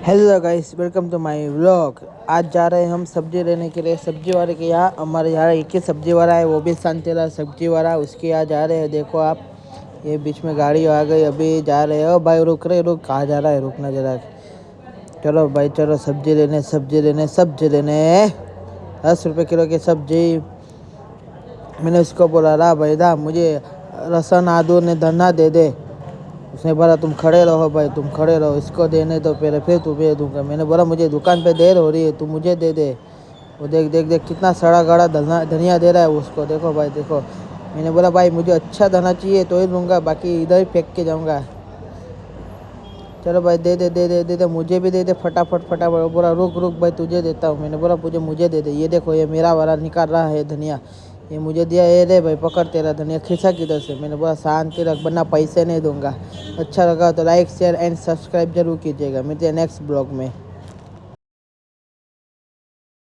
Hello guys, welcome to my vlog. आज जा रहे हैं हम सब्जी लेने के लिए सब्जी वाले के यहाँ। हमारे यहाँ एक ही सब्जी वाला है, वो भी संतेला सब्जी वाला, उसके यहाँ जा रहे हैं। देखो आप, ये बीच में गाड़ी आ गई, अभी जा रहे हो। भाई रुक कहाँ जा रहा है, रुकना जरा। चलो भाई चलो, सब्जी लेने 10 रुपये किलो की सब्जी। मैंने उसको बोला, ला भाई दा, मुझे लहसुन आदू ने धनिया दे दे। उसने बोला तुम खड़े रहो भाई, तुम खड़े रहो, इसको देने दो पहले, फिर तुम्हें दूंगा। मैंने बोला मुझे दुकान पे देर हो रही है, तू मुझे दे दे। वो देख देख देख कितना सड़ा गड़ा धनिया दे रहा है उसको। देखो भाई देखो, मैंने बोला भाई मुझे अच्छा धनिया चाहिए तो ही लूँगा, बाकी इधर ही फेंक के जाऊँगा। चलो भाई दे दे दे दे दे दे, मुझे भी दे दे फटाफट। बोला रुक भाई, तुझे देता हूँ। मैंने बोला मुझे दे दे। ये देखो, ये मेरा वाला निकाल रहा है धनिया, ये मुझे दिया। ये दे भाई, पकड़ तेरा धनिया। खींचा किधर से? मैंने बोला शांति रख, वरना पैसे नहीं दूंगा। अच्छा लगा तो लाइक शेयर एंड सब्सक्राइब जरूर कीजिएगा। मिलते हैं नेक्स्ट ब्लॉग में।